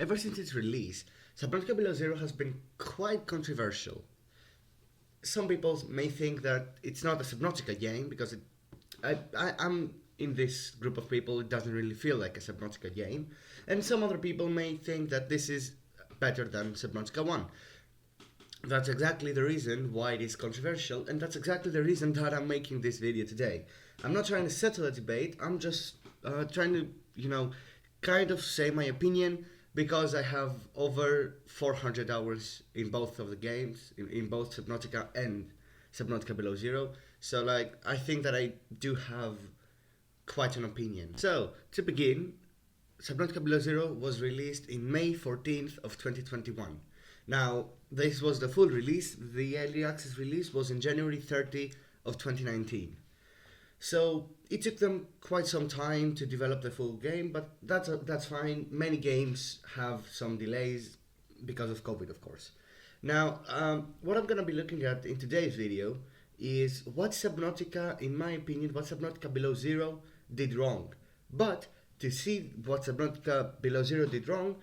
ever since its release, Subnautica Below Zero has been quite controversial. Some people may think that it's not a Subnautica game because I'm in this group of people. It doesn't really feel like a Subnautica game, and some other people may think that this is better than Subnautica One. That's exactly the reason why it is controversial, and that's exactly the reason that I'm making this video today. I'm not trying to settle a debate. I'm just trying to, kind of say my opinion because I have over 400 hours in both of the games, in both Subnautica and Subnautica Below Zero. So, I think that I do have quite an opinion. So, to begin, Subnautica Below Zero was released in May 14th of 2021. Now, this was the full release. The early access release was in January 30 of 2019. So it took them quite some time to develop the full game, but that's fine. Many games have some delays because of COVID, of course. Now, what I'm gonna be looking at in today's video is what Subnautica, in my opinion, what Subnautica Below Zero did wrong. But to see what Subnautica Below Zero did wrong,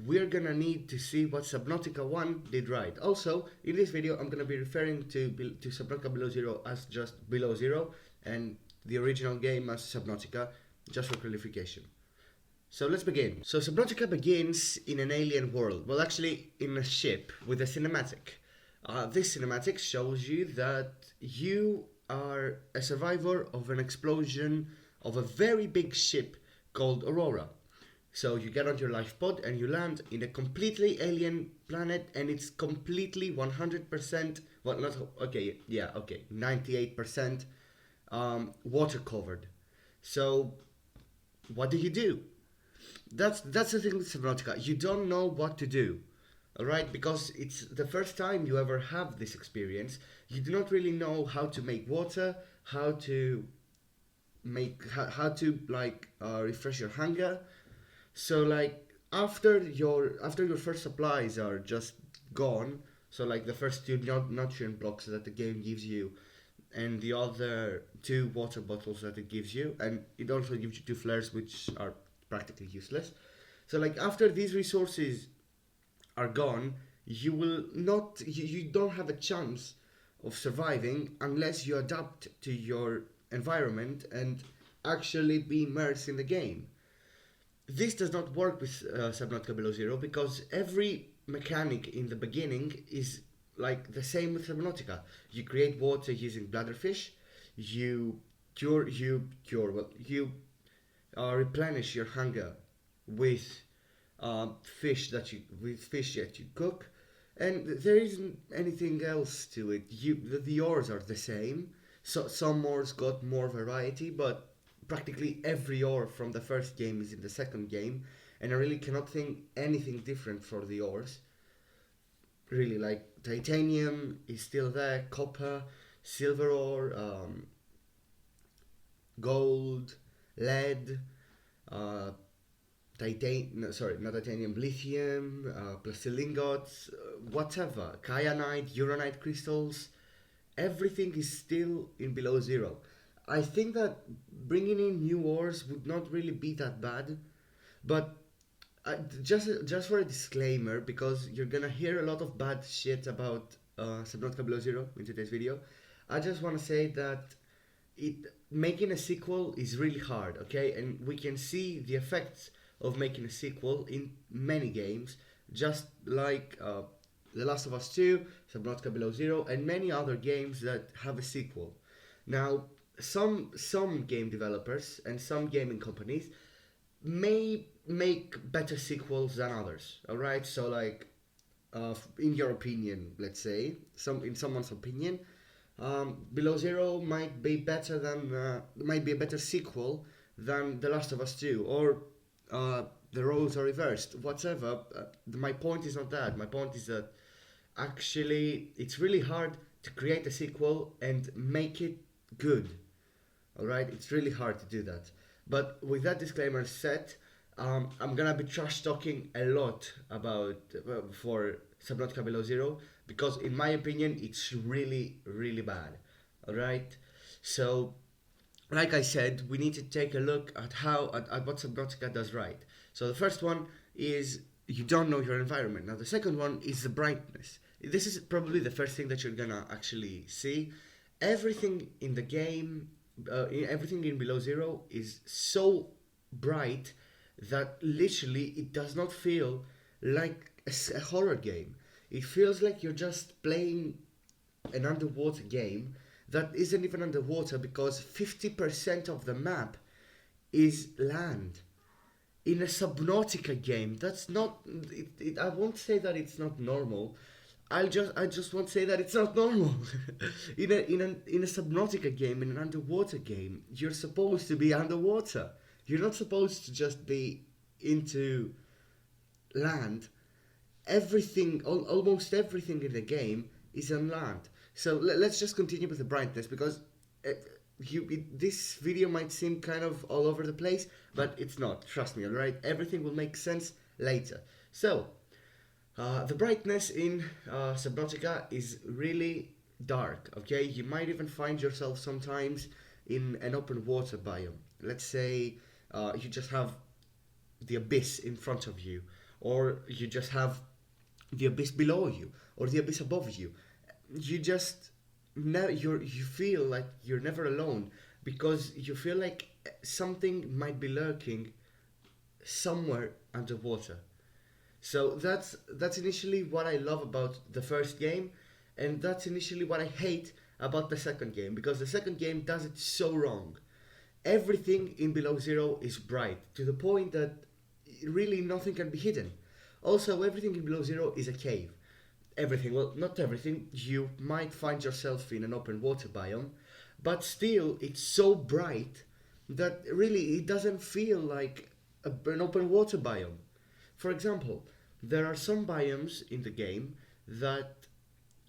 we're gonna need to see what Subnautica 1 did right. Also, in this video, I'm gonna be referring to Subnautica Below Zero as just Below Zero and the original game as Subnautica, just for clarification. So let's begin. So Subnautica begins in an alien world. Well, actually, in a ship with a cinematic. This cinematic shows you that you are a survivor of an explosion of a very big ship called Aurora. So you get on your life pod and you land in a completely alien planet, and it's completely 100%, well, not, okay, yeah, okay, 98% water covered. So what do? That's the thing with Subnautica. You don't know what to do, alright? Because it's the first time you ever have this experience. You do not really know how to make water, how to refresh your hunger. So after your first supplies are just gone, so the first two nutrient blocks that the game gives you, and the other two water bottles that it gives you, and it also gives you two flares which are practically useless. So after these resources are gone, you will not you don't have a chance of surviving unless you adapt to your environment and actually be immersed in the game. This does not work with Subnautica Below Zero because every mechanic in the beginning is the same with Subnautica. You create water using bladderfish. You replenish your hunger with fish that you cook, and there isn't anything else to it. The ores are the same. So some ores got more variety, but practically every ore from the first game is in the second game, and I really cannot think anything different for the ores. Really, titanium is still there, copper, silver ore, gold, lead, not titanium, lithium, plastic ingots, whatever, kyanite, uranite crystals, everything is still in Below Zero. I think that bringing in new ores would not really be that bad, but just for a disclaimer, because you're gonna hear a lot of bad shit about Subnautica Below Zero in today's video, I just want to say that making a sequel is really hard, okay? And we can see the effects of making a sequel in many games, just like The Last of Us 2, Subnautica Below Zero, and many other games that have a sequel. Now, some game developers and some gaming companies may make better sequels than others. All right, so in your opinion, let's say, in someone's opinion, Below Zero might be a better sequel than The Last of Us 2, or the roles are reversed. Whatever. My point is not that. My point is that actually it's really hard to create a sequel and make it good. Alright, it's really hard to do that. But with that disclaimer set, I'm gonna be trash talking a lot about for Subnautica Below Zero, because in my opinion it's really, really bad. Alright, so like I said, we need to take a look at what Subnautica does right. So the first one is you don't know your environment. Now the second one is the brightness. This is probably the first thing that you're gonna actually see. Everything in the game, everything in Below Zero is so bright that literally it does not feel like a horror game. It feels like you're just playing an underwater game that isn't even underwater because 50% of the map is land. In a Subnautica game, that's not. I won't say that it's not normal. I just won't say that it's not normal. In a Subnautica game, in an underwater game, you're supposed to be underwater. You're not supposed to just be into land. Almost everything in the game is on land. So let's just continue with the brightness because uh, this video might seem kind of all over the place, but it's not. Trust me, alright? Everything will make sense later. So, the brightness in Subnautica is really dark, okay? You might even find yourself sometimes in an open water biome. Let's say you just have the abyss in front of you, or you just have the abyss below you, or the abyss above you. You just you feel like you're never alone because you feel like something might be lurking somewhere underwater. So that's initially what I love about the first game, and that's initially what I hate about the second game because the second game does it so wrong. Everything in Below Zero is bright to the point that really nothing can be hidden. Also, everything in Below Zero is a cave. Everything, well, not everything. You might find yourself in an open water biome, but still, it's so bright that really it doesn't feel like an open water biome. For example, there are some biomes in the game that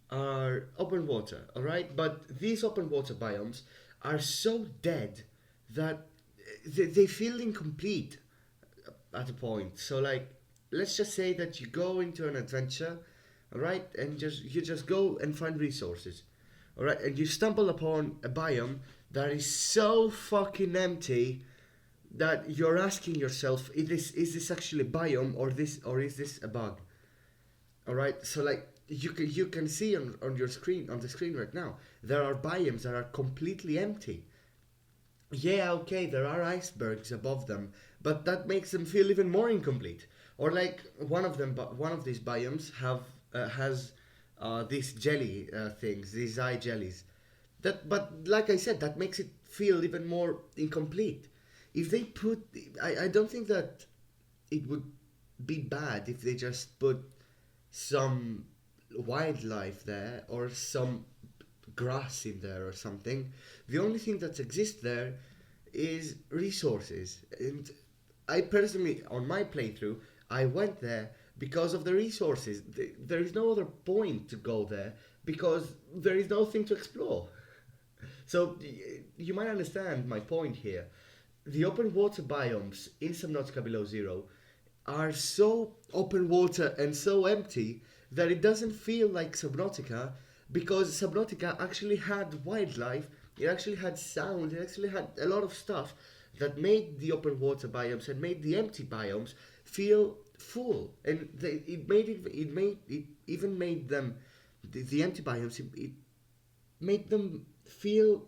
are open water, alright? But these open water biomes are so dead that they feel incomplete at a point. So, like, let's just say that you go into an adventure, alright, and you just go and find resources, alright, and you stumble upon a biome that is so fucking empty that you're asking yourself, is this actually a biome or is this a bug? All right, so like you can see on your screen on the screen right now, there are biomes that are completely empty. Yeah, okay, there are icebergs above them, but that makes them feel even more incomplete. Or like one of these biomes has these jelly things, these eye jellies. But like I said, that makes it feel even more incomplete. If they put, I don't think that it would be bad if they just put some wildlife there or some grass in there or something. The only thing that exists there is resources. And I personally, on my playthrough, I went there because of the resources. There is no other point to go there because there is nothing to explore. So you might understand my point here. The open water biomes in Subnautica Below Zero are so open water and so empty that it doesn't feel like Subnautica because Subnautica actually had wildlife, it actually had sound, it actually had a lot of stuff that made the open water biomes and made the empty biomes feel full. And it even made them the empty biomes it made them feel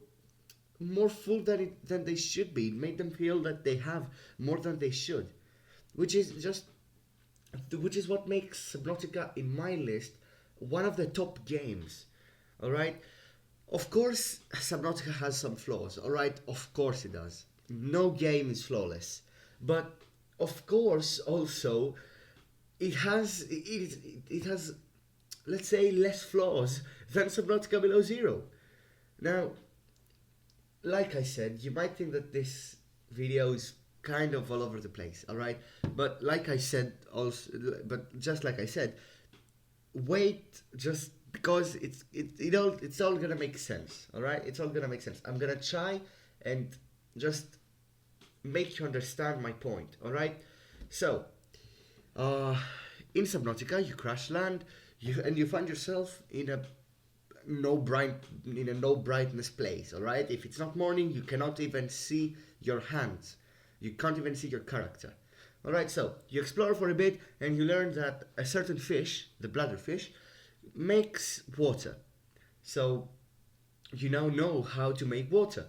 more full than they should be. It made them feel that they have more than they should, which is just which is what makes Subnautica in my list one of the top games. All right, of course Subnautica has some flaws. All right, of course it does. No game is flawless, but of course also it has let's say less flaws than Subnautica Below Zero. Now, like I said, you might think that this video is kind of all over the place, all right? But like I said, but just like I said, wait, just because it's all gonna make sense, all right? It's all gonna make sense. I'm gonna try and just make you understand my point, all right? So, in Subnautica, you crash land, you find yourself in a no brightness place, all right? If it's not morning, you cannot even see your hands, you can't even see your character. Alright, so you explore for a bit and you learn that a certain fish, the bladderfish, makes water. So you now know how to make water.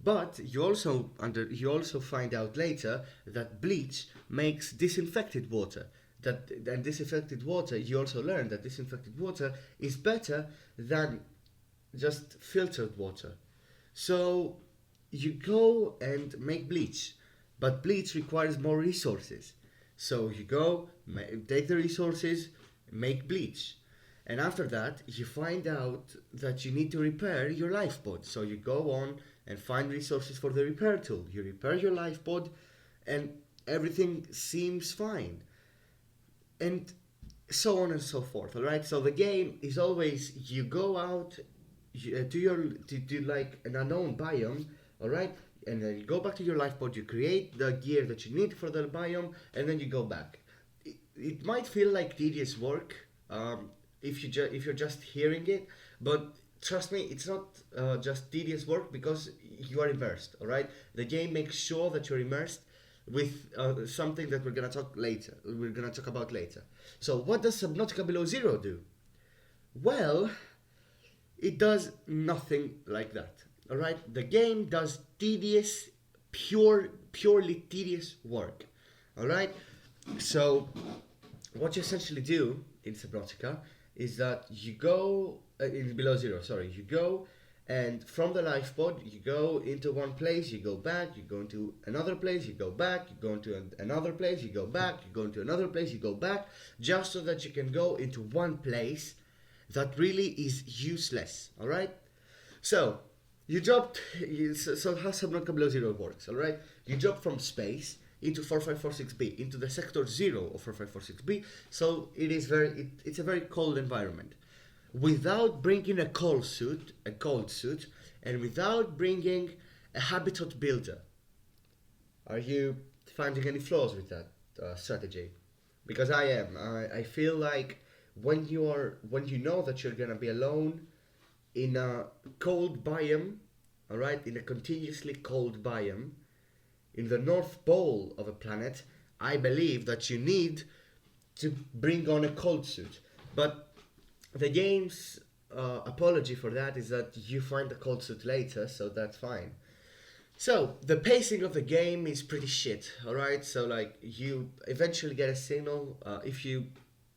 But you also find out later that bleach makes disinfected water. That and disinfected water, you also learn that disinfected water is better than just filtered water. So you go and make bleach, but bleach requires more resources. So you go, take the resources, make bleach. And after that, you find out that you need to repair your lifeboat. So you go on and find resources for the repair tool. You repair your lifeboat, and everything seems fine. And so on and so forth. All right. So the game is always you go out to like an unknown biome. All right. And then you go back to your lifeboat. You create the gear that you need for the biome, and then you go back. It might feel like tedious work if you're just hearing it, but trust me, it's not just tedious work because you are immersed. All right. The game makes sure that you're immersed with something that we're gonna talk later. We're gonna talk about later. So, what does Subnautica Below Zero do? Well, it does nothing like that. All right, the game does tedious, purely tedious work. All right, so what you essentially do in Subnautica is that you go in Below Zero. Sorry, you go and from the lifeboat you go into one place, you go back, you go into another place, you go back, you go into another place, you go back, you go into another place, you go back, just so that you can go into one place that really is useless. All right, so you dropped. So how Subnautica Below Zero works? All right, you drop from space into 4546b, into the sector 0 of 4546b. So it's a very cold environment. Without bringing a cold suit, and without bringing a habitat builder. Are you finding any flaws with that strategy? Because I am. I feel like when you know that you're gonna be alone in a cold biome, all right, in a continuously cold biome, in the North Pole of a planet, I believe that you need to bring on a cold suit. But the game's apology for that is that you find the cold suit later, so that's fine. So the pacing of the game is pretty shit. All right, so like you eventually get a signal if you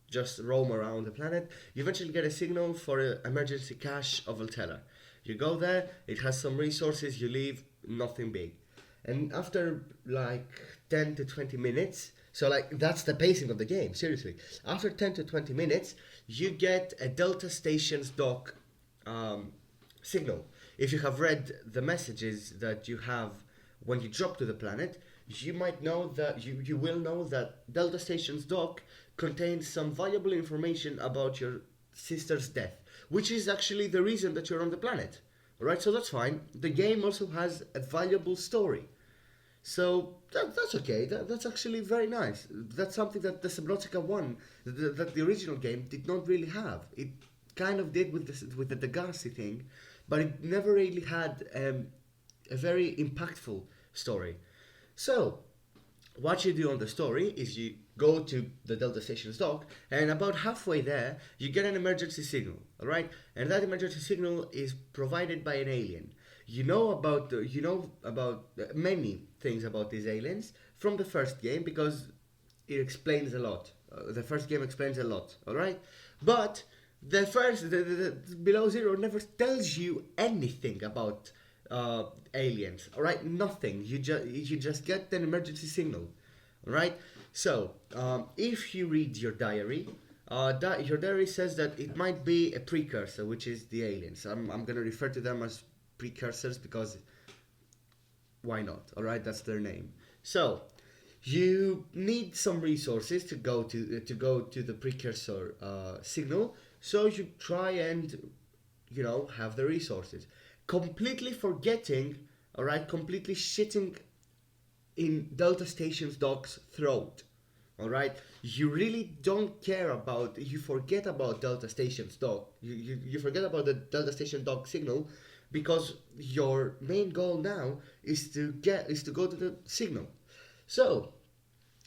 just roam around the planet. You eventually get a signal for an emergency cache of Altera. You go there, it has some resources. You leave, nothing big, and after like 10 to 20 minutes. So like that's the pacing of the game. Seriously, after 10 to 20 minutes, you get a Delta Stations dock signal. If you have read the messages that you have when you drop to the planet, you might know that you will know that Delta Stations dock contains some valuable information about your sister's death, which is actually the reason that you're on the planet. Alright, so that's fine. The game also has a valuable story. So that's okay. That's actually very nice. That's something that the Subnautica 1, that the original game, did not really have. It kind of did with the Degassi thing, but it never really had a very impactful story. So, what you do on the story is you go to the Delta Stations dock, and about halfway there, you get an emergency signal, alright? And that emergency signal is provided by an alien. You know about many things about these aliens from the first game because it explains a lot. The first game explains a lot, alright? But the Below Zero never tells you anything about aliens, alright? Nothing. You just get an emergency signal, alright? So if you read your diary, your diary says that it might be a precursor, which is the aliens. I'm gonna refer to them as precursors because why not? Alright, that's their name. So you need some resources to go to the precursor signal. So you try and have the resources, completely forgetting, alright, completely shitting in Delta Stations Doc's throat. Alright, you really don't care about. You forget about Delta Stations Doc. You forget about the Delta Station Doc signal because your main goal now is to go to the signal. So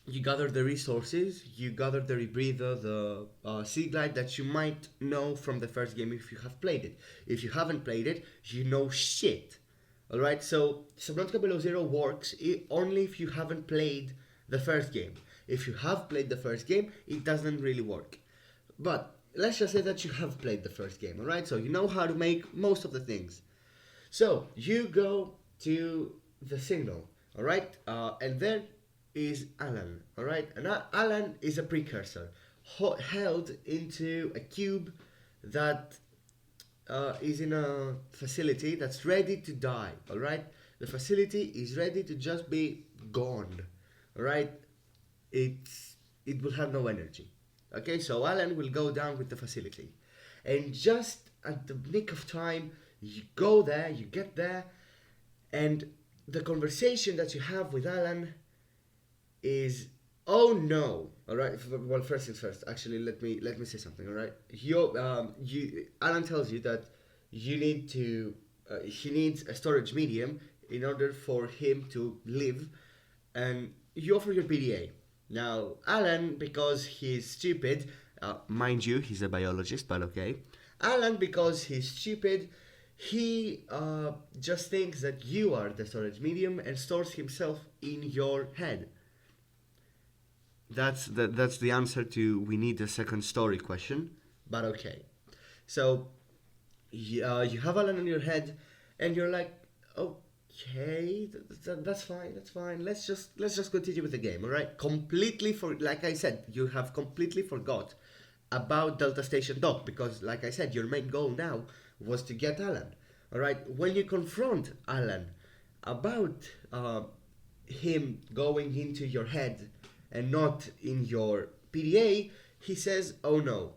you gather the resources, you gather the rebreather, the sea glide that you might know from the first game if you have played it. If you haven't played it, you know shit. Alright, so Subnautica Below Zero works only if you haven't played the first game. If you have played the first game, it doesn't really work. But let's just say that you have played the first game, alright? So you know how to make most of the things. So you go to the signal, alright? And there is Alan, alright? And Alan is a precursor held into a cube that is in a facility that's ready to die, alright? The facility is ready to just be gone, alright? It will have no energy. Okay, so Alan will go down with the facility. And just at the nick of time, you go there, you get there, and the conversation that you have with Alan is, oh no, all right. Well, first things first. Actually, let me say something. All right, Alan tells you that you need to he needs a storage medium in order for him to live, and you offer your PDA. Now, Alan, because he's stupid, mind you, he's a biologist, but okay. Alan, because he's stupid, he just thinks that you are the storage medium and stores himself in your head. That's the answer to we need a second story question, but okay. So you have Alan in your head, and you're like, okay, that's fine, that's fine. Let's just continue with the game, all right? Completely like I said, you have completely forgot about Delta Station Dock because, like I said, your main goal now was to get Alan, all right? When you confront Alan about him going into your head and not in your PDA, he says, "Oh no,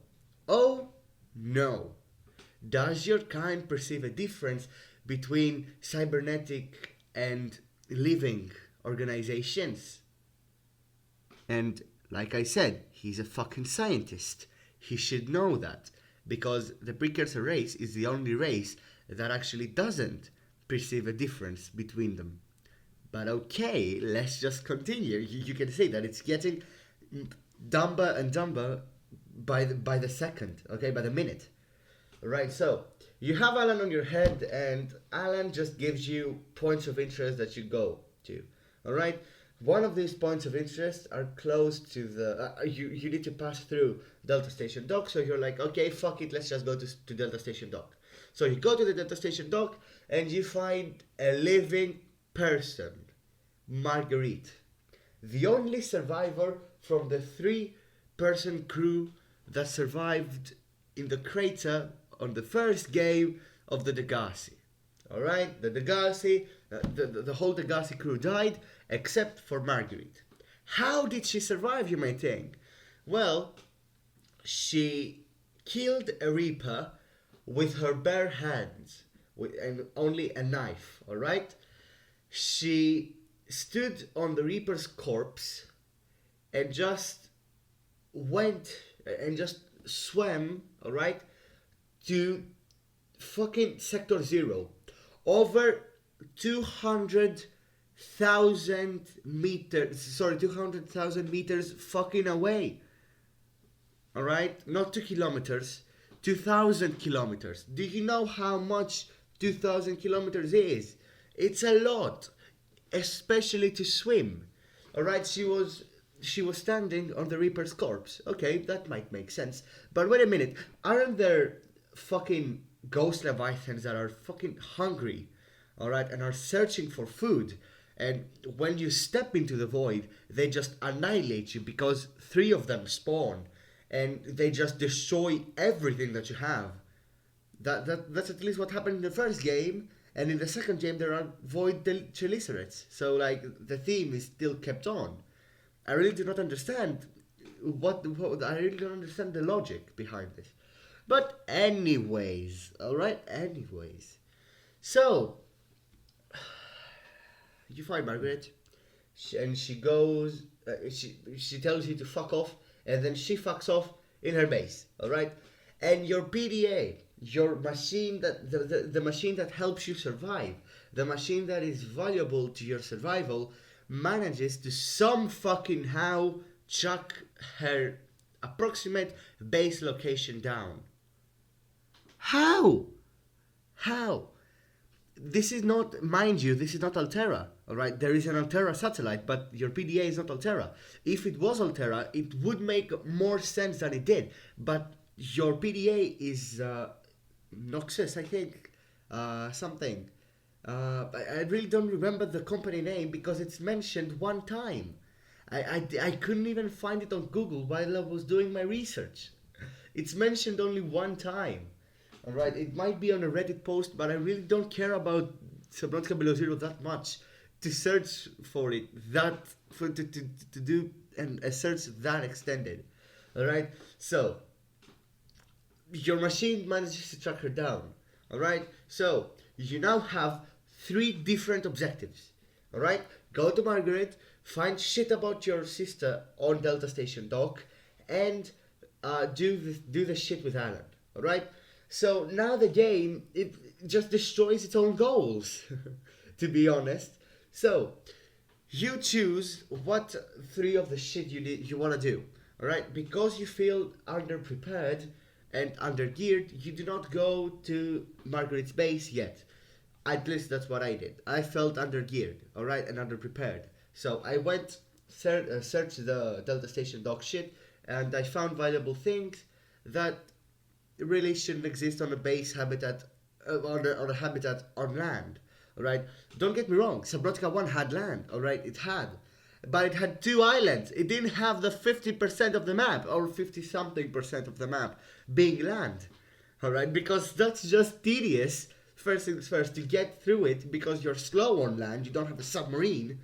oh no." Does your kind perceive a difference between cybernetic and living organizations? And like I said, he's a fucking scientist. He should know that because the precursor race is the only race that actually doesn't perceive a difference between them. But okay, let's just continue. You can say that it's getting dumber and dumber by the second, okay, by the minute. Right, so you have Alan on your head, and Alan just gives you points of interest that you go to. All right, one of these points of interest are close to the. You need to pass through Delta Station Dock, so you're like, okay, fuck it, let's just go to Delta Station Dock. So you go to the Delta Station Dock, and you find a living person, Marguerite, the only survivor from the 3-person crew that survived in the crater on the first game of the Degassi. Alright, the Degassi, the whole Degassi crew died except for Marguerite. How did she survive, you may think? Well, she killed a Reaper with her bare hands and only a knife, alright? She stood on the Reaper's corpse and just went and just swam, alright, to fucking Sector Zero. Over 200,000 meters fucking away. Alright? Not 2 kilometers, 2,000 kilometers. Do you know how much 2,000 kilometers is? It's a lot, especially to swim. Alright, she was standing on the Reaper's corpse. Okay, that might make sense. But wait a minute, aren't there fucking ghost leviathans that are fucking hungry, alright, and are searching for food? And when you step into the void, they just annihilate you because 3 of them spawn and they just destroy everything that you have. That's at least what happened in the first game, and in the second game there are void chelicerates. So like the theme is still kept on. I really do not understand I really don't understand the logic behind this. But anyways, alright, anyways. So, you find Margaret, and she goes, she tells you to fuck off, and then she fucks off in her base, alright? And your PDA, your machine the machine that helps you survive, the machine that is valuable to your survival, manages to some fucking how track her approximate base location down. How? How? This is not, mind you, this is not Altera, alright? There is an Altera satellite, but your PDA is not Altera. If it was Altera, it would make more sense than it did. But your PDA is Noxus, I think. Something. I really don't remember the company name because it's mentioned one time. I couldn't even find it on Google while I was doing my research. It's mentioned only one time. Alright, it might be on a Reddit post, but I really don't care about Subnautica Below Zero that much to search for it, to do a search that extended. Alright, so your machine manages to track her down. Alright, so you now have 3 different objectives. Alright, go to Margaret, find shit about your sister on Delta Station Dock, and do the shit with Alan. Alright? So now the game, it just destroys its own goals, to be honest. So, you choose what 3 of the shit you want to do. Alright? Because you feel underprepared and undergeared, you do not go to Margaret's base yet. At least that's what I did. I felt undergeared, alright, and underprepared. So I went, searched the Delta Station Dock shit, and I found valuable things that really shouldn't exist on a base habitat, on a habitat on land, alright? Don't get me wrong, Subnautica 1 had land, alright, it had. But it had 2 islands. It didn't have the 50% of the map, or 50-something% of the map being land, alright? Because that's just tedious. First things first, to get through it, because you're slow on land, you don't have a submarine,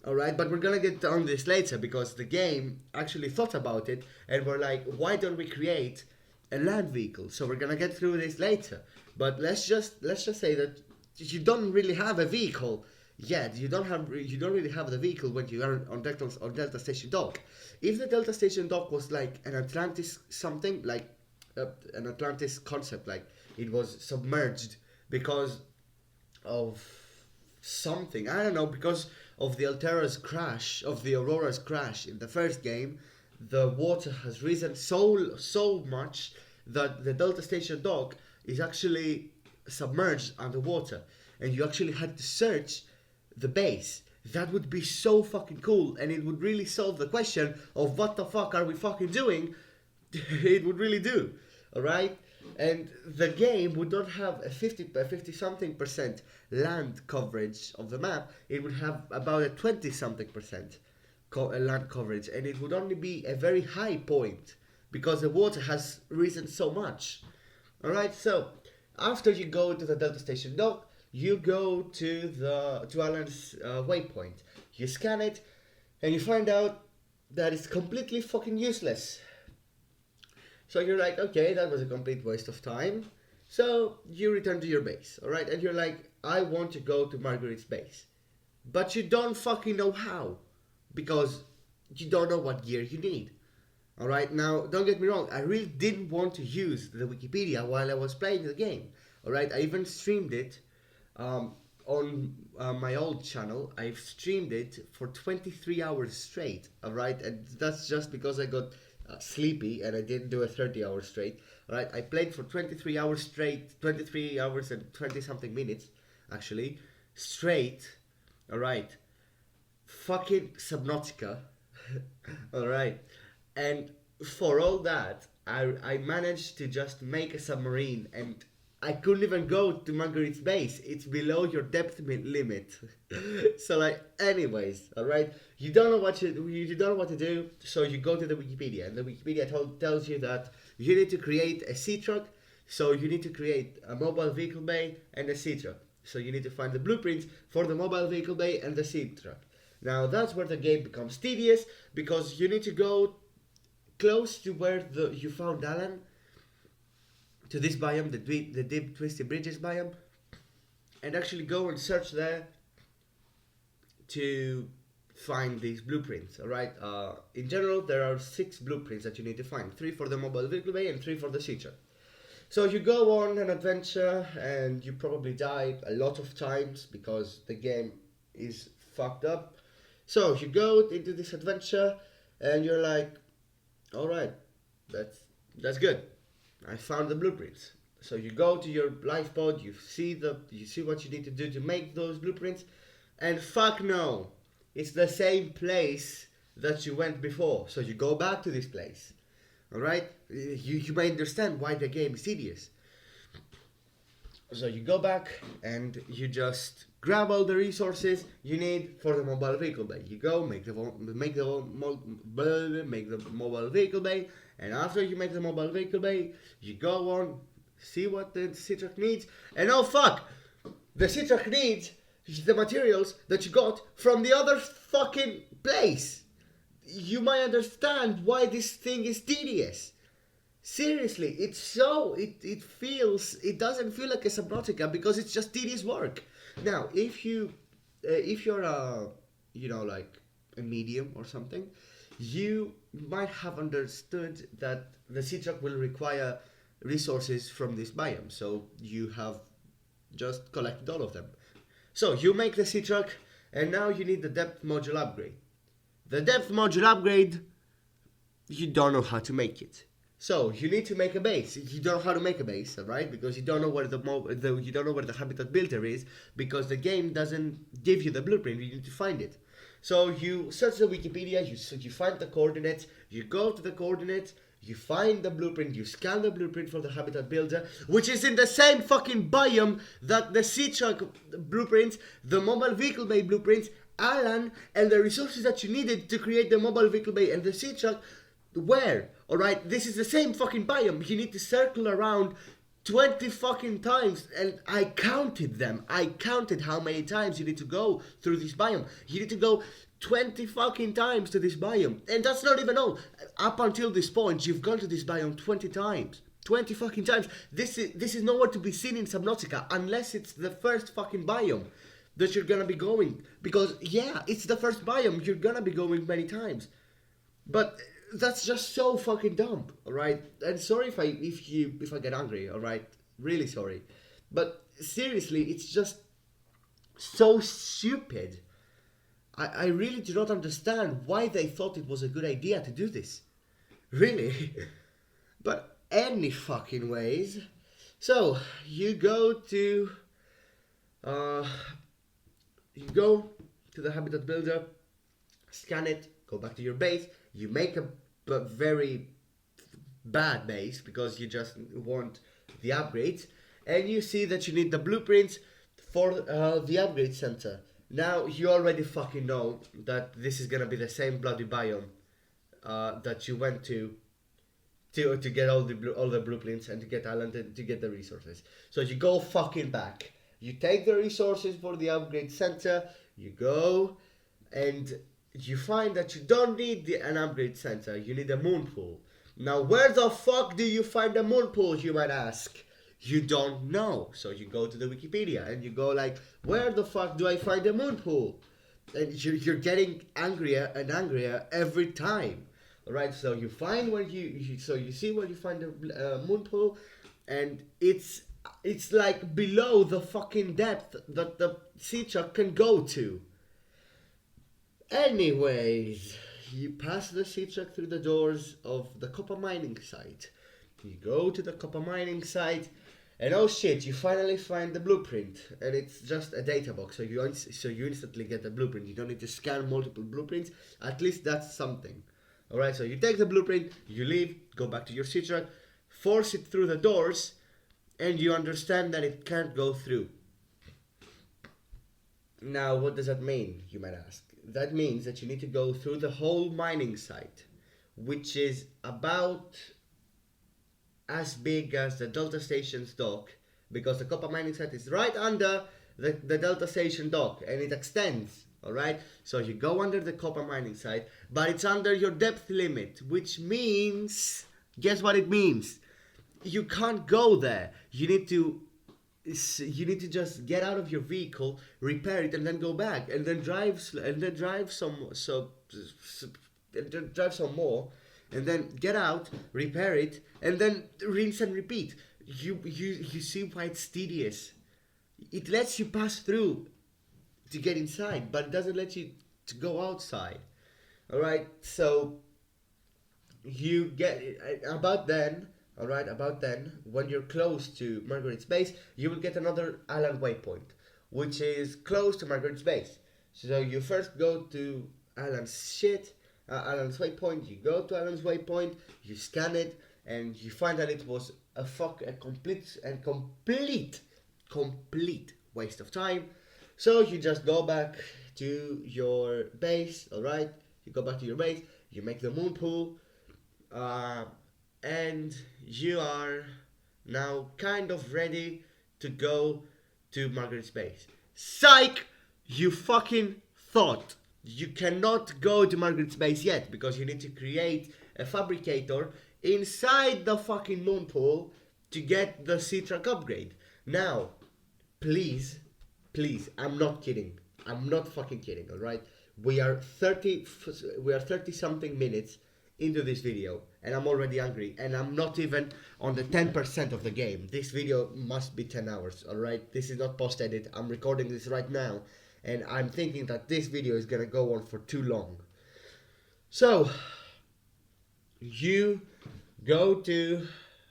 alright? But we're gonna get on this later, because the game actually thought about it, and we're like, why don't we create a land vehicle? So we're gonna get through this later. But let's just say that you don't really have a vehicle yet. You don't really have the vehicle when you are on Delta Station Dock. If the Delta Station Dock was like an Atlantis something, like an Atlantis concept, like it was submerged because of something, I don't know, because of the Aurora's crash in the first game, the water has risen so much that the Delta Station Dock is actually submerged underwater, and you actually had to search the base. That would be so fucking cool, and it would really solve the question of what the fuck are we fucking doing. It would really do, alright? And the game would not have a 50-something% land coverage of the map. It would have about a 20-something% land coverage, and it would only be a very high point because the water has risen so much. Alright, so after you go to the Delta Station Dock, you go to Alan's waypoint. You scan it, and you find out that it's completely fucking useless. So you're like, okay, that was a complete waste of time. So you return to your base, alright? And you're like, I want to go to Margaret's base. But you don't fucking know how. Because you don't know what gear you need. Alright, now don't get me wrong, I really didn't want to use the Wikipedia while I was playing the game. Alright, I even streamed it on my old channel. I've streamed it for 23 hours straight, alright? And that's just because I got sleepy and I didn't do a 30 hours straight. Alright, I played for 23 hours straight, 23 hours and 20 something minutes, actually, straight, alright. Fucking Subnautica, alright. And for all that, I managed to just make a submarine, and I couldn't even go to Margaret's base. It's below your depth limit. So like, anyways, all right. You don't know what to do, so you go to the Wikipedia, and the Wikipedia tells you that you need to create a sea truck. So you need to create a mobile vehicle bay and a sea truck. So you need to find the blueprints for the mobile vehicle bay and the sea truck. Now that's where the game becomes tedious, because you need to go close to where you found Alan, to this biome, the deep twisty bridges biome, and actually go and search there to find these blueprints. Alright, in general there are 6 blueprints that you need to find, 3 for the mobile vehicle bay and 3 for the sea truck. So you go on an adventure, and you probably die a lot of times because the game is fucked up. So you go into this adventure, and you're like, all right, that's good. I found the blueprints. So you go to your life pod, you see what you need to do to make those blueprints, and fuck no, it's the same place that you went before. So you go back to this place. All right, you may understand why the game is tedious. So you go back and you just grab all the resources you need for the mobile vehicle bay. You go make the mobile vehicle bay, and after you make the mobile vehicle bay, you go on see what the Citruck needs, and oh fuck, the Citruck needs the materials that you got from the other fucking place. You might understand why this thing is tedious. Seriously, it doesn't feel like a Subnautica because it's just tedious work. Now, if you're a, like a medium or something, you might have understood that the sea truck will require resources from this biome, so you have just collected all of them. So you make the sea truck, and now you need the depth module upgrade. The depth module upgrade, you don't know how to make it. So you need to make a base. You don't know how to make a base, right? Because you don't know where you don't know where the habitat builder is, because the game doesn't give you the blueprint. You need to find it. So you search the Wikipedia. You find the coordinates. You go to the coordinates. You find the blueprint. You scan the blueprint for the habitat builder, which is in the same fucking biome that the sea truck blueprints, the mobile vehicle bay blueprints, Alan, and the resources that you needed to create the mobile vehicle bay and the sea truck. Where? Alright, this is the same fucking biome. You need to circle around 20 fucking times, and I counted them. I counted how many times you need to go through this biome. You need to go 20 fucking times to this biome. And that's not even all. Up until this point, you've gone to this biome 20 times. 20 fucking times. This is nowhere to be seen in Subnautica unless it's the first fucking biome that you're gonna be going. Because, yeah, it's the first biome. You're gonna be going many times. But that's just so fucking dumb, alright? And sorry if I get angry, alright? Really sorry. But seriously, it's just so stupid. I really do not understand why they thought it was a good idea to do this. Really. But any fucking ways. So, you go to the habitat builder, scan it, go back to your base. You make a very bad base because you just want the upgrades, and you see that you need the blueprints for the upgrade center. Now you already fucking know that this is gonna be the same bloody biome that you went to get all the blueprints and to get Alan to get the resources. So you go fucking back. You take the resources for the upgrade center. You go and you find that you don't need an upgrade center, you need a moon pool. Now, where the fuck do you find a moon pool, you might ask? You don't know. So you go to the Wikipedia and you go like, where the fuck do I find a moon pool? And you're getting angrier and angrier every time. Alright, so you find where you see where you find the moon pool, and it's like below the fucking depth that the sea truck can go to. Anyways, you pass the sea truck through the doors of the copper mining site. You go to the copper mining site, and oh shit, you finally find the blueprint, and it's just a data box. So you instantly get the blueprint. You don't need to scan multiple blueprints. At least that's something. All right. So you take the blueprint, you leave, go back to your sea truck, force it through the doors, and you understand that it can't go through. Now, what does that mean? You might ask. That means that you need to go through the whole mining site, which is about as big as the Delta Station's dock, because the copper mining site is right under the Delta Station dock, and it extends, alright? So you go under the copper mining site, but it's under your depth limit, which means, guess what it means? You can't go there. You need to just get out of your vehicle, repair it, and then go back, and then drive some more, and then get out, repair it, and then rinse and repeat. You see why it's tedious. It lets you pass through to get inside, but it doesn't let you to go outside. All right, so you get about then. All right, about then, when you're close to Margaret's base, you will get another island waypoint, which is close to Margaret's base. So you first go to Alan's waypoint. You go to Alan's waypoint, you scan it, and you find that it was a complete waste of time. So you just go back to your base. All right, you go back to your base. You make the moon pool, and you are now kind of ready to go to Margaret's base. Psych! You fucking thought. You cannot go to Margaret's base yet because you need to create a fabricator inside the fucking moon pool to get the sea truck upgrade. Now, please, I'm not kidding. I'm not fucking kidding, alright? We are 30 something minutes into this video and I'm already angry and I'm not even on the 10% of the game. This video must be 10 hours, alright? This is not post edit. I'm recording this right now and I'm thinking that this video is gonna go on for too long. So you go to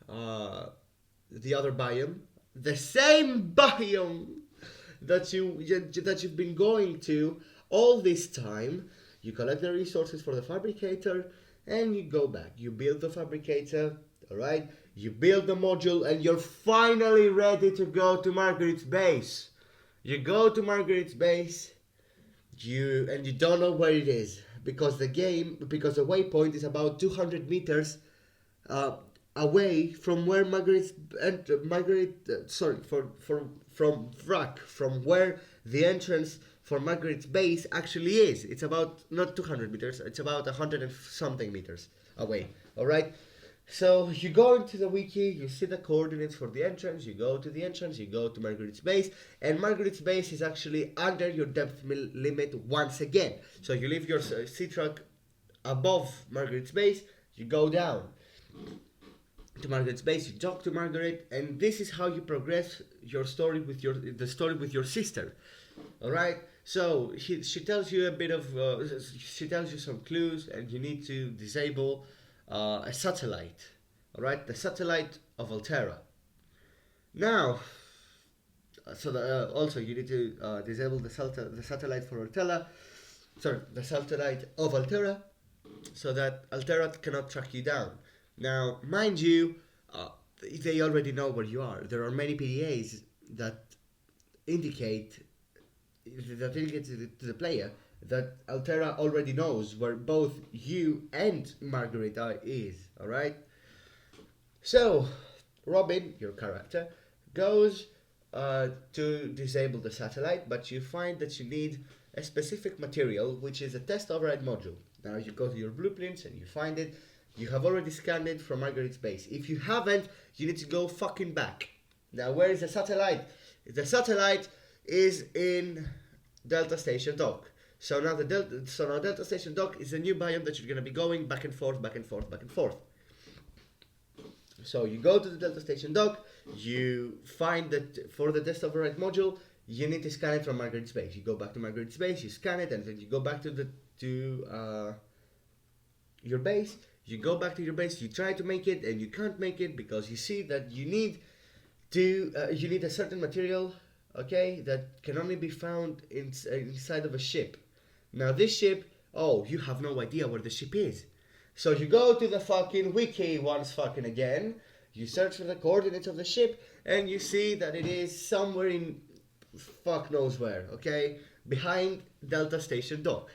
the other biome, the same biome that you've been going to all this time. You collect the resources for the fabricator and you go back. You build the fabricator, alright? You build the module and you're finally ready to go to Margaret's base. You go to Margaret's base, you don't know where it is because the waypoint is about 200 meters away from where from where the entrance for Margaret's base actually is. It's about not 200 meters, it's about 100 and something meters away. Alright? So you go into the wiki, you see the coordinates for the entrance, you go to the entrance, you go to Margaret's base, and Margaret's base is actually under your depth limit once again. So you leave your sea truck above Margaret's base, you go down to Margaret's base, you talk to Margaret, and this is how you progress your story with your sister. Alright? So she tells you a bit of she tells you some clues, and you need to disable a satellite. Alright, the satellite of Altera. Now, also you need to disable the satellite for Altera. Sorry, the satellite of Altera, so that Altera cannot track you down. Now, mind you, they already know where you are. There are many PDAs that indicate to the player that Altera already knows where both you and Margaret is, alright? So, Robin, your character, goes to disable the satellite, but you find that you need a specific material, which is a test override module. Now you go to your blueprints and you find it. You have already scanned it from Margaret's base. If you haven't, you need to go fucking back. Now, where is the satellite? The satellite is in Delta Station Dock. So now Delta Station Dock is a new biome that you're going to be going back and forth. So you go to the Delta Station Dock, you find that for the test override module, you need to scan it from Margaret's base. You go back to Margaret's base, you scan it, and then you go back to your base. You go back to your base, you try to make it, and you can't make it because you see that you need a certain material, okay, that can only be found inside of a ship. Now this ship, you have no idea where the ship is. So you go to the fucking wiki once fucking again, you search for the coordinates of the ship, and you see that it is somewhere in fuck knows where, okay, behind Delta Station Dock.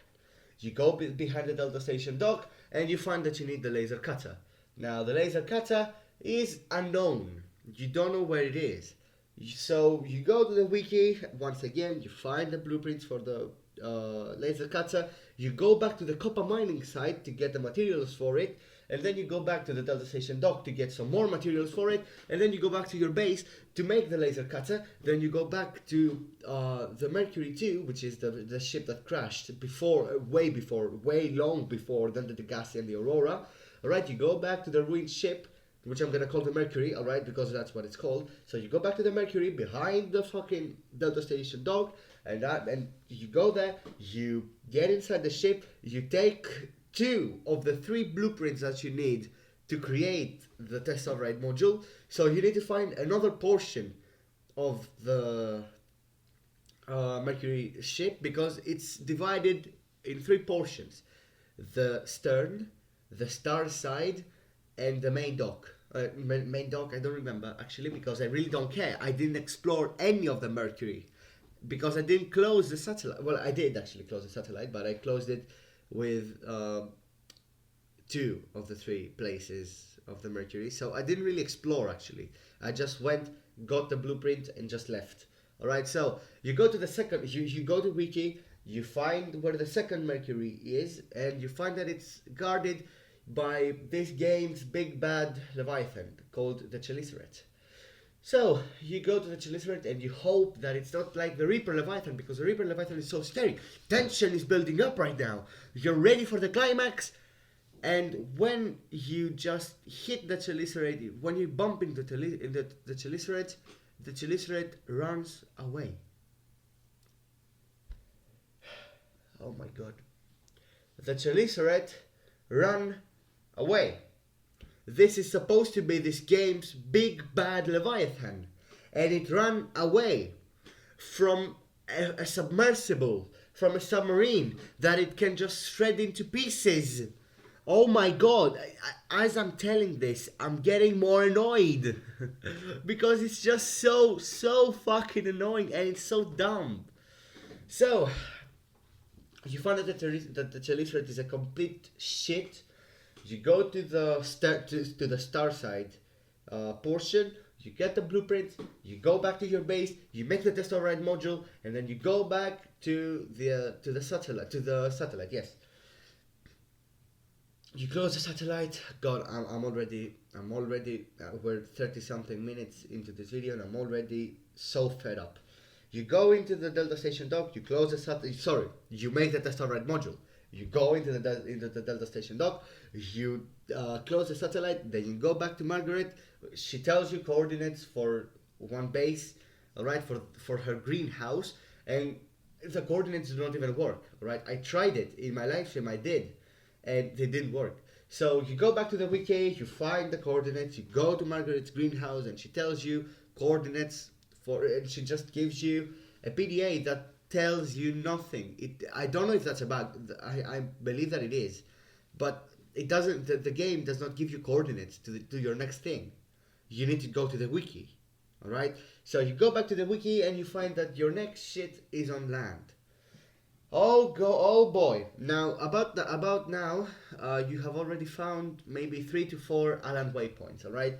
You go behind the Delta Station Dock, and you find that you need the laser cutter. Now the laser cutter is unknown. You don't know where it is. So you go to the wiki, once again, you find the blueprints for the laser cutter, you go back to the copper mining site to get the materials for it, and then you go back to the Delta Station Dock to get some more materials for it, and then you go back to your base to make the laser cutter, then you go back to the Mercury 2, which is the ship that crashed way long before than the Degassi and the Aurora. Alright, you go back to the ruined ship, which I'm gonna call the Mercury, alright, because that's what it's called. So you go back to the Mercury behind the fucking Delta Station dock, and you go there, you get inside the ship, you take 2 of the 3 blueprints that you need to create the test override module. So you need to find another portion of the Mercury ship because it's divided in 3 portions: the stern, the star side, and the main dock. Main dock, I don't remember actually because I really don't care. I didn't explore any of the Mercury because I didn't close the satellite. Well, I did actually close the satellite, but I closed it with 2 of the 3 places of the Mercury. So I didn't really explore actually. I just went, got the blueprint, and just left. Alright, so you go to the second, you go to Wiki, you find where the second Mercury is, and you find that it's guarded by this game's big bad Leviathan called the Chelicerath. So you go to the Chelicerath and you hope that it's not like the Reaper Leviathan, because the Reaper Leviathan is so scary. Tension is building up right now. You're ready for the climax, and when you just hit the Chelicerath, when you bump into the Chelicerath runs away. Oh my god. The Chelicerath run away. This is supposed to be this game's big bad Leviathan, and it ran away from a submersible, from a submarine that it can just shred into pieces. Oh my god, as I'm telling this, I'm getting more annoyed because it's just so fucking annoying and it's so dumb. So, you find that the Chelicerath is a complete shit. You go to the star side portion, you get the blueprint, you go back to your base, you make the test override module, and then you go back to the satellite. Yes. You close the satellite. God, I'm already we're 30 something minutes into this video and I'm already so fed up. You go into the Delta Station dock, you close the satellite, you make the test override module. You go into the Delta Station dock, you close the satellite, then you go back to Margaret. She tells you coordinates for one base, alright, for her greenhouse, and the coordinates do not even work, alright? I tried it in my live stream, I did, and they didn't work. So you go back to the wiki, you find the coordinates, you go to Margaret's greenhouse, and she tells you coordinates and she just gives you a PDA that tells you nothing. I don't know if that's a bug. I believe that it is, but it doesn't. The game does not give you coordinates to your next thing. You need to go to the wiki. All right. So you go back to the wiki and you find that your next shit is on land. Oh boy. Now about now, you have already found maybe 3 to 4 Alan waypoints. All right.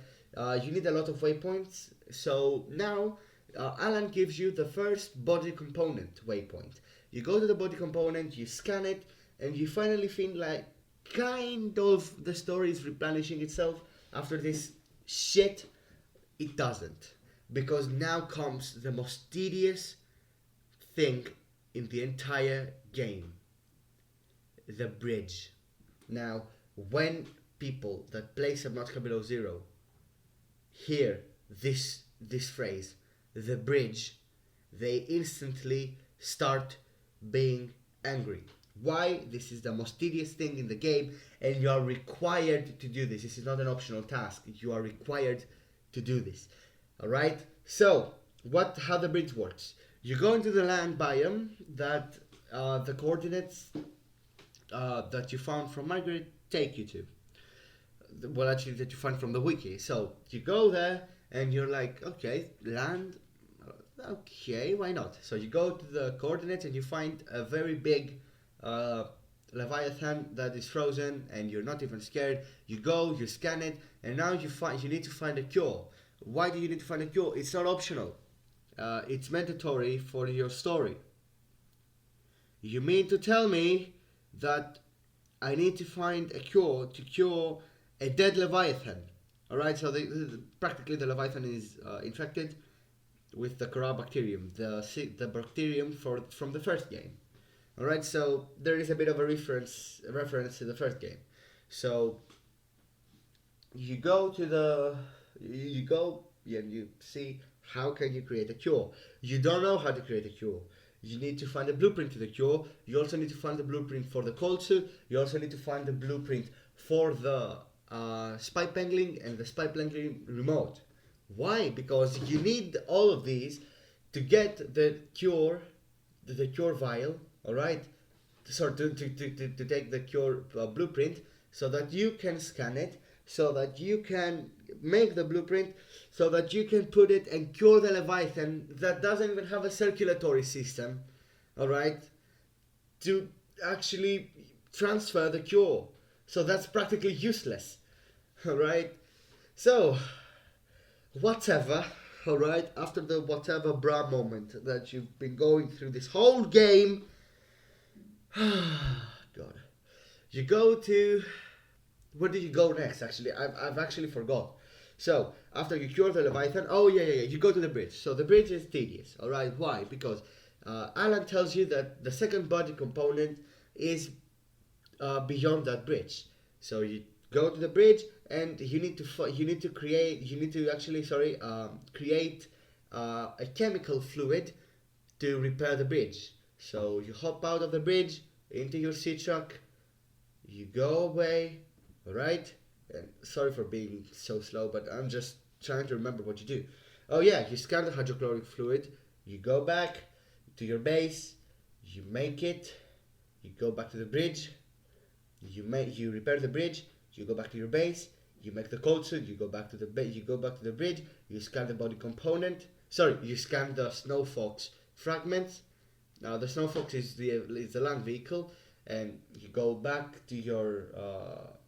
You need a lot of waypoints. So now. Alan gives you the first body component waypoint. You go to the body component, you scan it, and you finally feel like kind of the story is replenishing itself after this shit. It doesn't, because now comes the most tedious thing in the entire game: the bridge. Now, when people that play Subnautica Below Zero hear this phrase, the bridge, they instantly start being angry. Why? This is the most tedious thing in the game, and you are required to do this. This is not an optional task. You are required to do this. Alright? So, how the bridge works. You go into the land biome that the coordinates that you found from Margaret take you to. Well, actually, that you find from the wiki. So, you go there, and you're like, okay, land, okay, why not? So you go to the coordinates and you find a very big Leviathan that is frozen, and you're not even scared. You go, you scan it, and now you need to find a cure. Why do you need to find a cure? It's not optional. It's mandatory for your story. You mean to tell me that I need to find a cure to cure a dead Leviathan? Alright, so practically the Leviathan is infected with the Corabacterium, the bacterium from the first game. Alright, so there is a bit of a reference to the first game. So you go to the you go and you see how can you create a cure. You don't know how to create a cure. You need to find a blueprint to the cure. You also need to find the blueprint for the cold suit. You also need to find the blueprint for the spike angling and the spike angling remote. Why? Because you need all of these to get the cure vial, all right, so to take the cure blueprint so that you can scan it, so that you can make the blueprint, so that you can put it and cure the Leviathan that doesn't even have a circulatory system, all right, to actually transfer the cure. So that's practically useless, all right. So whatever, all right, after the whatever bra moment that you've been going through this whole game, God, you go to, where do you go next? Actually, I've actually forgot. So after you cure the Leviathan, oh yeah, you go to the bridge. So the bridge is tedious. All right, why? Because Alan tells you that the second body component is beyond that bridge. So you go to the bridge and you need to actually create a chemical fluid to repair the bridge. So you hop out of the bridge into your sea truck, you go away, alright? And sorry for being so slow, but I'm just trying to remember what you do. Oh yeah, you scan the hydrochloric fluid, you go back to your base, you make it, you go back to the bridge, you repair the bridge, you go back to your base, you make the cold suit, you go back to you go back to the bridge, you scan the body component. Sorry, you scan the Snow Fox fragments. Now the Snow Fox is the land vehicle, and you go back to your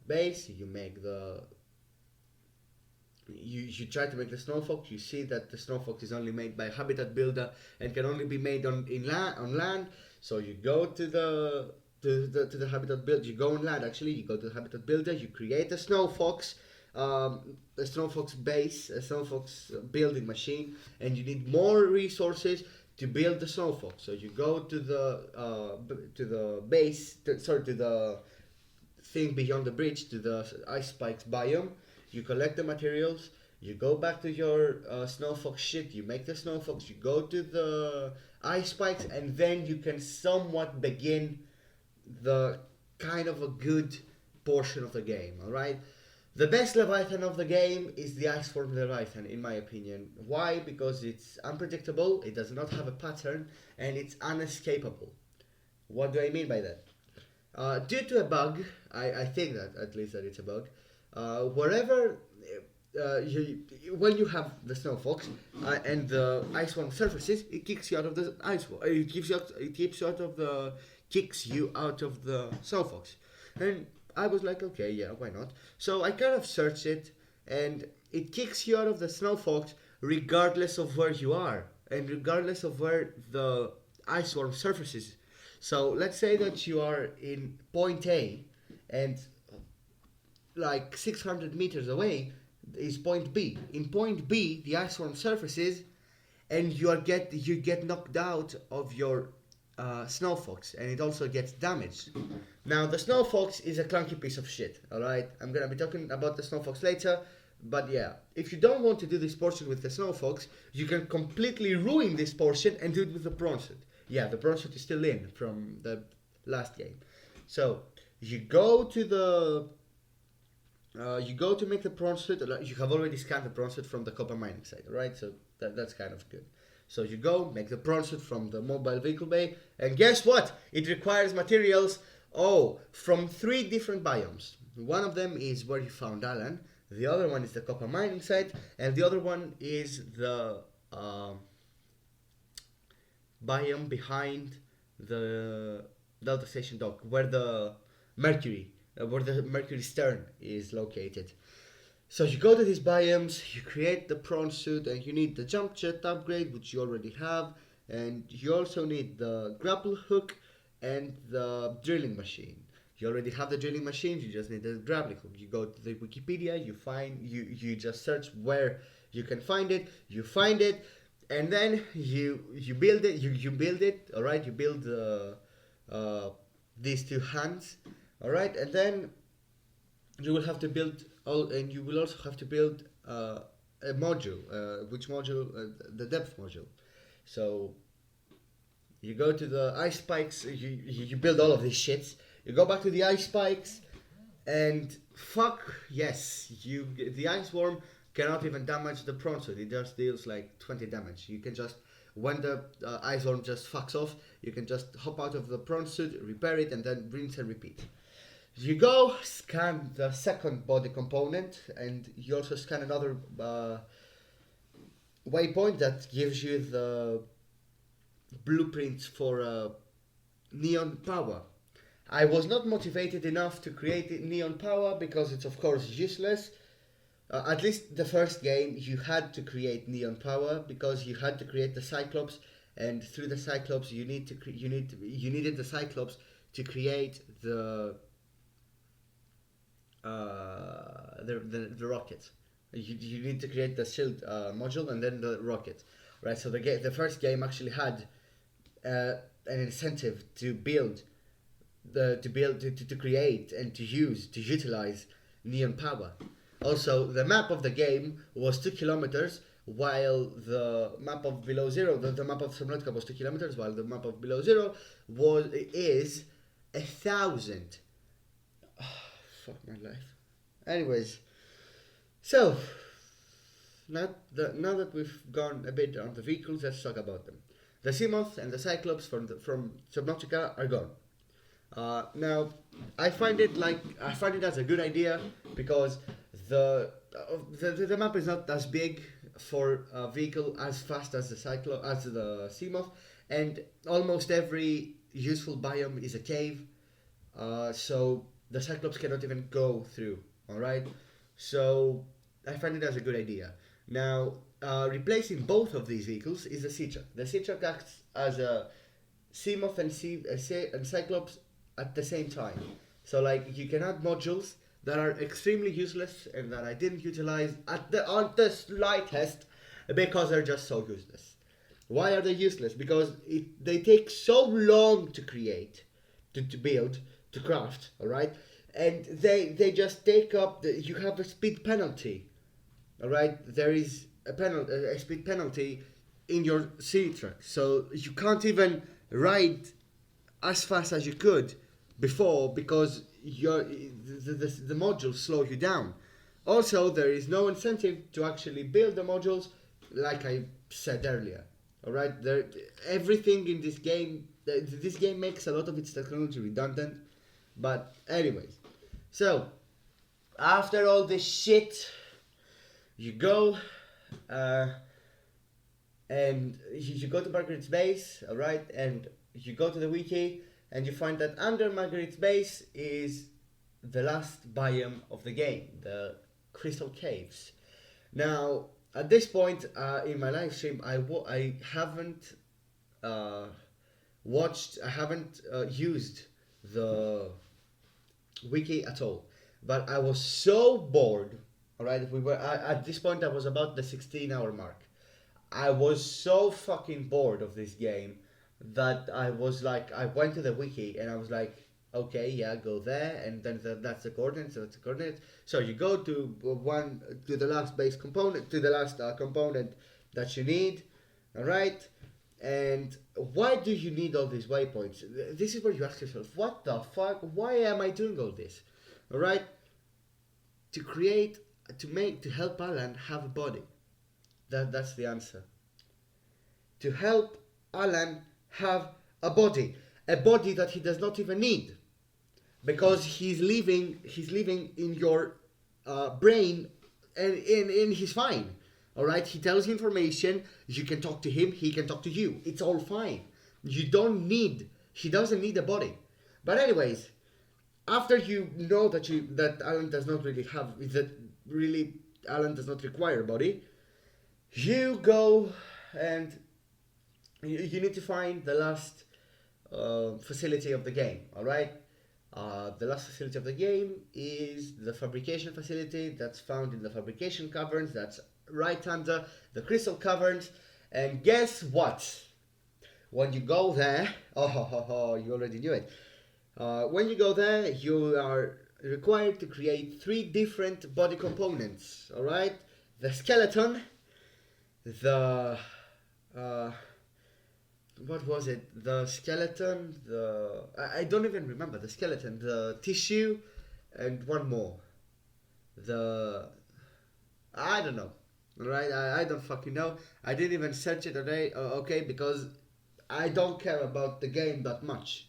base. You make the you try to make the Snow Fox. You see that the Snow Fox is only made by Habitat Builder and can only be made on land. So you go to the Habitat Builder. You go on land actually. You go to the Habitat Builder. You create a Snow Fox. A Snow Fox base, a Snow Fox building machine, and you need more resources to build the Snow Fox. So you go to the base, to the thing beyond the bridge, to the ice spikes biome. You collect the materials. You go back to your Snow Fox shit. You make the Snow Fox. You go to the ice spikes, and then you can somewhat begin the kind of a good portion of the game. All right. The best Leviathan of the game is the Ice Form Leviathan, in my opinion. Why? Because it's unpredictable, it does not have a pattern, and it's unescapable. What do I mean by that? Due to a bug, I think that at least that it's a bug. Wherever when you have the Snow Fox and the Ice Form surfaces, it kicks you out of the ice. It keeps you out of the kicks you out of the Snow Fox, and I was like, okay, yeah, why not? So I kind of searched it, and it kicks you out of the Snow Fox regardless of where you are, and regardless of where the ice worm surfaces. So let's say that you are in point A, and like 600 meters away is point B. In point B, the ice worm surfaces, and you get knocked out of your Snow Fox, and it also gets damaged. Now the Snow Fox is a clunky piece of shit. All right, I'm gonna be talking about the Snow Fox later, but yeah, if you don't want to do this portion with the Snow Fox, you can completely ruin this portion and do it with the prawn suit. Yeah, the prawn suit is still in from the last game. So you go to the you go to make the prawn suit. You have already scanned the prawn suit from the copper mining site, right? So that's kind of good. So you go make the prawn suit from the mobile vehicle bay, and guess what? It requires materials. Oh, from 3 different biomes. One of them is where you found Alan. The other one is the copper mining site, and the other one is the biome behind the Delta Station dock, where the Mercury stern is located. So you go to these biomes, you create the prawn suit, and you need the jump jet upgrade, which you already have, and you also need the grapple hook and the drilling machine. You already have the drilling machine, you just need the grappling hook. You go to the Wikipedia, you just search where you can find it, you find it, and then you build it, you build it, alright, you build these 2 hands, alright, and then you will have to build all, and you will also have to build a module. Which module? The depth module. So you go to the ice spikes. You build all of these shits. You go back to the ice spikes, and fuck yes, you the ice worm cannot even damage the prawn suit. It just deals like 20 damage. You can just when the ice worm just fucks off, you can just hop out of the prawn suit, repair it, and then rinse and repeat. You go scan the second body component, and you also scan another waypoint that gives you the blueprints for neon power. I was not motivated enough to create neon power because it's of course useless. At least the first game, you had to create neon power because you had to create the Cyclops, and through the Cyclops, you needed the Cyclops to create the rocket. You need to create the shield module and then the rocket, right? So the first game actually had an incentive to build to create and to utilize neon power. Also, the map of the game was 2 kilometers, while the map of below zero, the map of Subnautica was 2 kilometers, while the map of below zero is 1,000. Oh, fuck my life. Anyways, so now that we've gone a bit on the vehicles, let's talk about them. The Seamoth and the Cyclops from Subnautica are gone. Now, I find it as a good idea because the map is not as big for a vehicle as fast as the Seamoth, and almost every useful biome is a cave, so the Cyclops cannot even go through. All right, so I find it as a good idea. Now, replacing both of these vehicles is the Sea Truck. The Sea Truck acts as a Seamoth and Cyclops at the same time. So like you can add modules that are extremely useless and that I didn't utilize on the slightest because they're just so useless. Why are they useless? Because they take so long to create, to build, to craft, alright? And they just take up, you have a speed penalty, alright? There is a speed penalty in your Sea Truck. So you can't even ride as fast as you could before because the modules slow you down. Also, there is no incentive to actually build the modules, like I said earlier. All right, everything in this game makes a lot of its technology redundant. But anyways, so after all this shit, you go and you go to Margaret's base, all right, and you go to the wiki and you find that under Margaret's base is the last biome of the game, the Crystal Caves. Now, at this point in my live stream, I haven't used the wiki at all, but I was so bored. All right, at this point I was about the 16-hour mark. I was so fucking bored of this game that I went to the wiki and I was like, okay, yeah, go there, and then that's the coordinates, that's the coordinates. So you go to the last base component, to the last component that you need, all right? And why do you need all these waypoints? This is where you ask yourself, what the fuck? Why am I doing all this? All right? To help Alan have a body. That's the answer. To help Alan have a body that he does not even need, because he's living in your brain, and he's fine. All right, he tells you information. You can talk to him. He can talk to you. It's all fine. He doesn't need a body. But anyways, after you know that Alan does not require a body, you go and you need to find the last facility of the game. All right. The last facility of the game is the fabrication facility that's found in the fabrication caverns. That's right under the crystal caverns. And guess what? When you go there, you already knew it. When you go there, required to create three different body components. All right, the skeleton, the uh, what was it? The skeleton, I don't even remember the skeleton, the tissue, and one more. The I don't know. Right? I don't fucking know. I didn't even search it today. Okay, because I don't care about the game that much.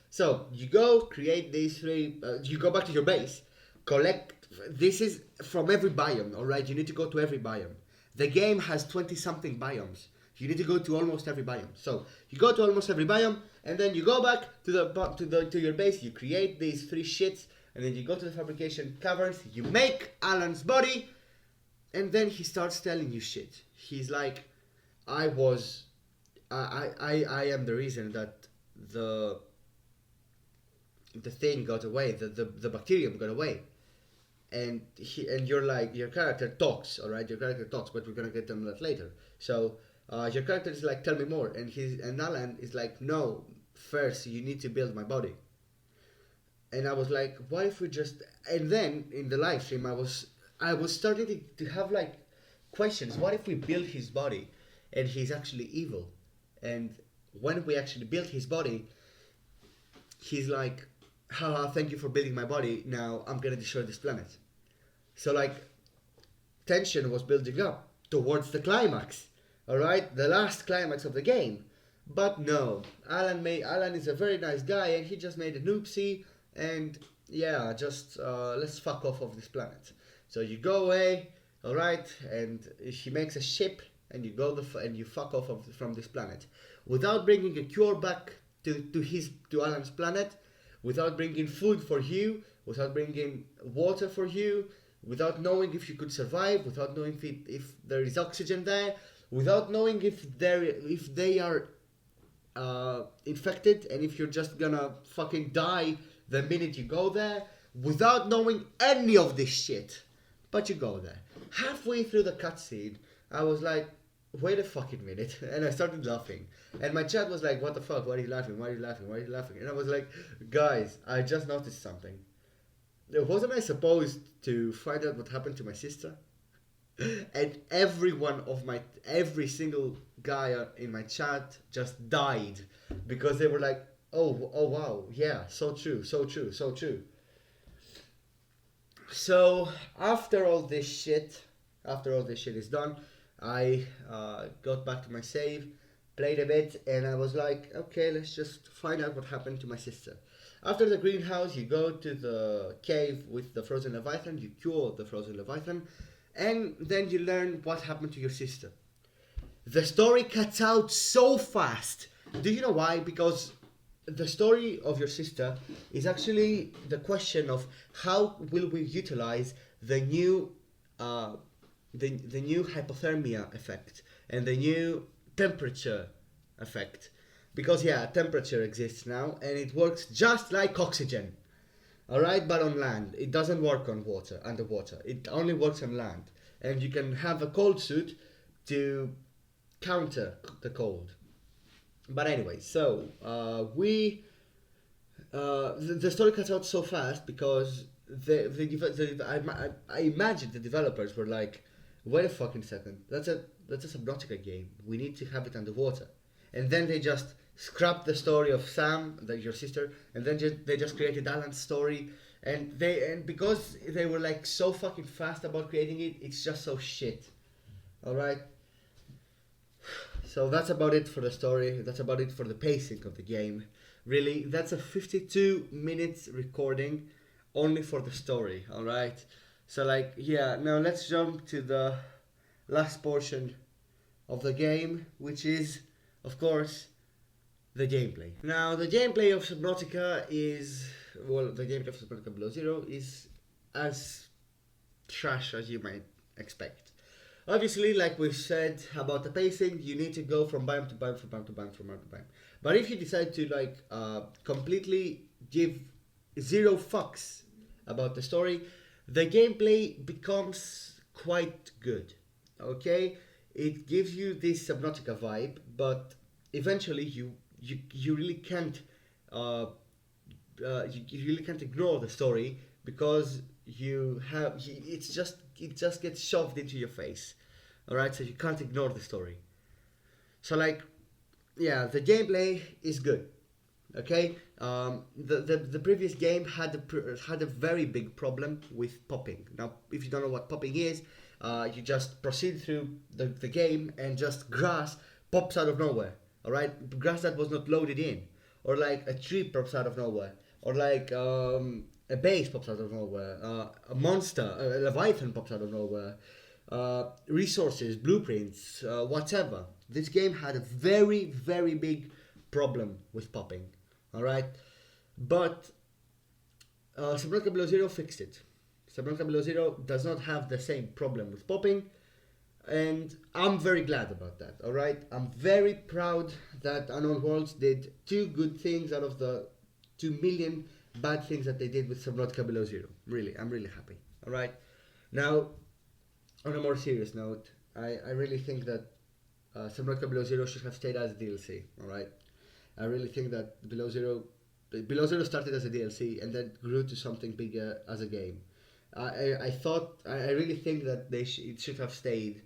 So you go create these three. You go back to your base, collect. This is from every biome. All right, you need to go to every biome. The game has 20 something biomes. You need to go to almost every biome. So you go to almost every biome, and then you go back to to your base. You create these three shits, and then you go to the fabrication caverns. You make Alan's body, and then he starts telling you shit. He's like, I was, I am the reason that the the thing got away, the bacterium got away, and you're like, your character talks, all right, your character talks, but we're gonna get them that later. So your character is like, tell me more, and Alan is like, no, first you need to build my body. And I was like, what if we just, and then in the live stream I was starting to have like questions. What if we build his body and he's actually evil? And when we actually built his body, he's like, haha, thank you for building my body. Now I'm gonna destroy this planet. So like tension was building up towards the climax. Alright? The last climax of the game. But no. Alan is a very nice guy and he just made an oopsie and yeah, just let's fuck off of this planet. So you go away, all right, and he makes a ship, and you go and you fuck off from this planet, without bringing a cure back to Alan's planet, without bringing food for you, without bringing water for you, without knowing if you could survive, without knowing if there is oxygen there, without knowing if they are infected, and if you're just gonna fucking die the minute you go there, without knowing any of this shit. But you go there. Halfway through the cutscene, I was like, wait a fucking minute. And I started laughing. And my chat was like, what the fuck? Why are you laughing? Why are you laughing? Why are you laughing? And I was like, guys, I just noticed something. Wasn't I supposed to find out what happened to my sister? And every single guy in my chat just died. Because they were like, oh wow, yeah, so true, so true, so true. So after all this shit is done, I got back to my save, played a bit, and I was like, okay, let's just find out what happened to my sister. After the greenhouse, you go to the cave with the frozen leviathan, you cure the frozen leviathan, and then you learn what happened to your sister. The story cuts out so fast. Do you know why? Because the story of your sister is actually the question of how will we utilize the new the new hypothermia effect and the new temperature effect, because yeah, temperature exists now and it works just like oxygen, all right, but on land. It doesn't work on water, underwater. It only works on land, and you can have a cold suit to counter the cold. But anyway, so the story cuts out so fast because I imagine the developers were like, wait a fucking second, that's a Subnautica game. We need to have it underwater, and then they just scrapped the story of Sam, your sister, and then they just created Alan's story, and because they were like so fucking fast about creating it, it's just so shit. All right. So that's about it for the story. That's about it for the pacing of the game. Really, that's a 52 minutes recording only for the story, alright? So like, yeah, now let's jump to the last portion of the game, which is, of course, the gameplay. Now, the gameplay of Subnautica is, well, the gameplay of Subnautica Below Zero is as trash as you might expect. Obviously, like we said about the pacing, you need to go from biome to biome, from biome to biome, from biome to biome. But if you decide to like completely give zero fucks about the story, the gameplay becomes quite good. Okay, it gives you this Subnautica vibe, but eventually you really can't you really can't ignore the story because it just gets shoved into your face. All right, so you can't ignore the story. So like, yeah, the gameplay is good. Okay, the previous game had a very big problem with popping. Now, if you don't know what popping is, you just proceed through the game and just grass pops out of nowhere. All right, grass that was not loaded in, or like a tree pops out of nowhere, or like a base pops out of nowhere, a monster, a leviathan pops out of nowhere, resources, blueprints, whatever. This game had a very, very big problem with popping. All right, but Subnautica Below Zero fixed it. Subnautica Below Zero does not have the same problem with popping, and I'm very glad about that. All right, I'm very proud that Unknown Worlds did two good things out of the 2 million bad things that they did with Subnautica Below Zero. Really, I'm really happy. All right, now on a more serious note, I really think that Subnautica Below Zero should have stayed as a DLC. All right, I really think that Below Zero started as a DLC and then grew to something bigger as a game. I really think that it should have stayed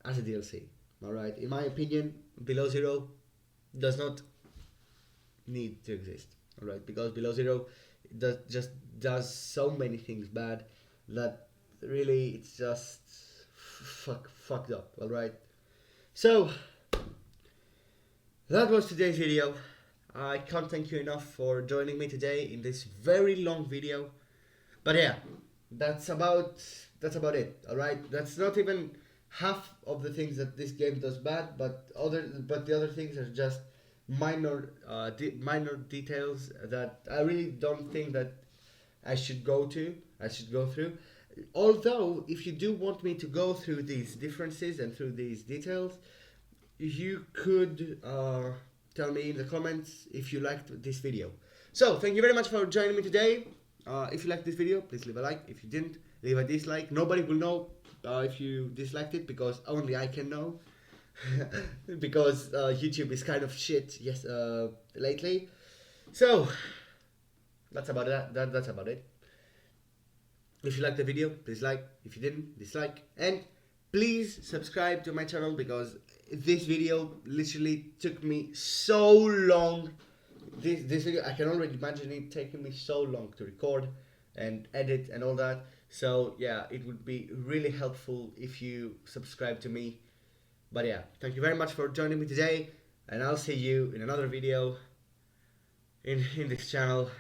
as a DLC. All right, in my opinion, Below Zero does not need to exist. All right, because Below Zero just does so many things bad that really it's just fucked up. All right, so that was today's video. I can't thank you enough for joining me today in this very long video. But yeah, that's about it. All right, that's not even half of the things that this game does bad, but the other things are just minor details that I really don't think that I should go through. Although, if you do want me to go through these differences and through these details, you could tell me in the comments if you liked this video. So, thank you very much for joining me today. If you liked this video, please leave a like. If you didn't, leave a dislike. Nobody will know if you disliked it because only I can know. Because YouTube is kind of shit lately. So, that's about it. That's about it. If you liked the video, please like. If you didn't, dislike. And please subscribe to my channel because this video literally took me so long. This video, I can already imagine it taking me so long to record and edit and all that. So yeah, it would be really helpful if you subscribe to me. But yeah, thank you very much for joining me today, and I'll see you in another video in this channel.